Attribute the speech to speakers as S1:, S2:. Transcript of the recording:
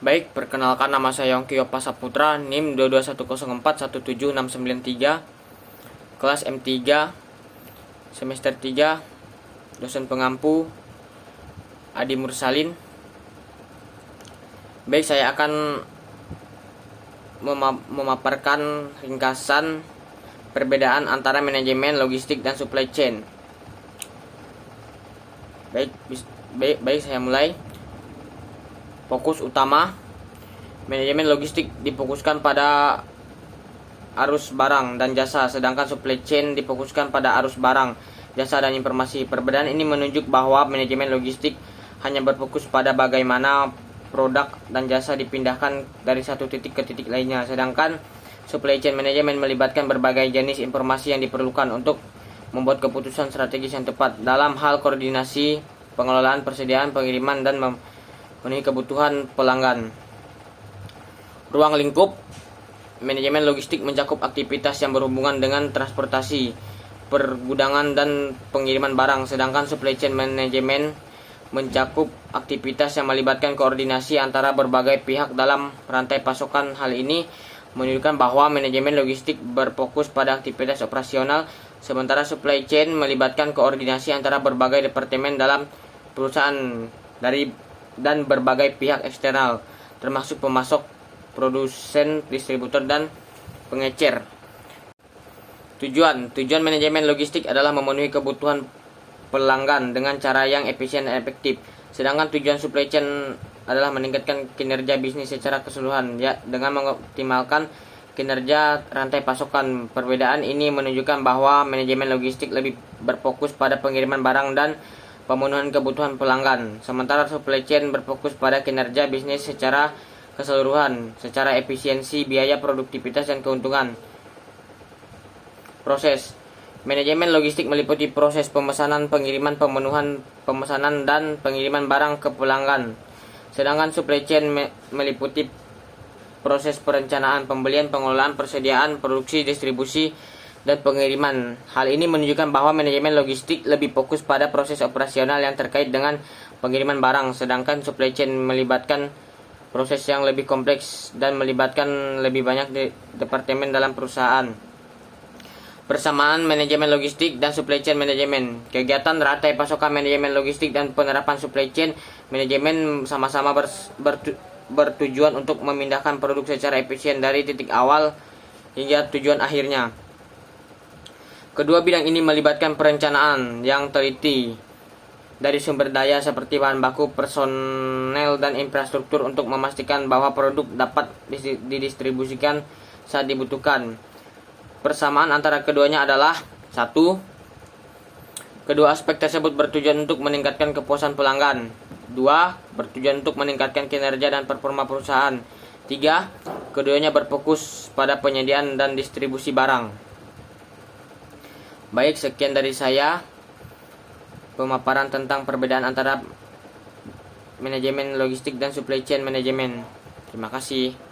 S1: Baik, perkenalkan nama saya Yongki Yopa Saputra, NIM 22104 17693, kelas M3, semester 3, dosen pengampu Adi Mursalin. Baik, saya akan memaparkan ringkasan perbedaan antara manajemen logistik dan supply chain. Baik, saya mulai. Fokus utama, manajemen logistik difokuskan pada arus barang dan jasa, sedangkan supply chain difokuskan pada arus barang, jasa, dan informasi. Perbedaan ini menunjuk bahwa manajemen logistik hanya berfokus pada bagaimana produk dan jasa dipindahkan dari satu titik ke titik lainnya, sedangkan supply chain manajemen melibatkan berbagai jenis informasi yang diperlukan untuk membuat keputusan strategis yang tepat dalam hal koordinasi, pengelolaan, persediaan, pengiriman, dan memenuhi kebutuhan pelanggan. Ruang lingkup, manajemen logistik mencakup aktivitas yang berhubungan dengan transportasi, pergudangan, dan pengiriman barang, sedangkan supply chain manajemen mencakup aktivitas yang melibatkan koordinasi antara berbagai pihak dalam rantai pasokan. Hal ini menunjukkan bahwa manajemen logistik berfokus pada aktivitas operasional, sementara supply chain melibatkan koordinasi antara berbagai departemen dalam perusahaan dan berbagai pihak eksternal, termasuk pemasok, produsen, distributor, dan pengecer. Tujuan manajemen logistik adalah memenuhi kebutuhan pelanggan dengan cara yang efisien dan efektif, sedangkan tujuan supply chain adalah meningkatkan kinerja bisnis secara keseluruhan, dengan mengoptimalkan kinerja rantai pasokan. Perbedaan ini menunjukkan bahwa manajemen logistik lebih berfokus pada pengiriman barang dan pemenuhan kebutuhan pelanggan, sementara supply chain berfokus pada kinerja bisnis secara keseluruhan, secara efisiensi, biaya, produktivitas, dan keuntungan. Proses manajemen logistik meliputi proses pemesanan, pengiriman, pemesanan, dan pengiriman barang ke pelanggan, sedangkan supply chain meliputi proses perencanaan, pembelian, pengelolaan, persediaan, produksi, distribusi, dan pengiriman. Hal ini menunjukkan bahwa manajemen logistik lebih fokus pada proses operasional yang terkait dengan pengiriman barang, sedangkan supply chain melibatkan proses yang lebih kompleks dan melibatkan lebih banyak departemen dalam perusahaan. Persamaan manajemen logistik dan supply chain manajemen. Kegiatan rantai pasokan manajemen logistik dan penerapan supply chain manajemen sama-sama bertujuan untuk memindahkan produk secara efisien dari titik awal hingga tujuan akhirnya. Kedua bidang ini melibatkan perencanaan yang teliti dari sumber daya seperti bahan baku, personel, dan infrastruktur untuk memastikan bahwa produk dapat didistribusikan saat dibutuhkan. Persamaan antara keduanya adalah: 1. Kedua aspek tersebut bertujuan untuk meningkatkan kepuasan pelanggan. 2. Bertujuan untuk meningkatkan kinerja dan performa perusahaan. 3. Keduanya berfokus pada penyediaan dan distribusi barang. Baik, sekian dari saya pemaparan tentang perbedaan antara manajemen logistik dan supply chain manajemen. Terima kasih.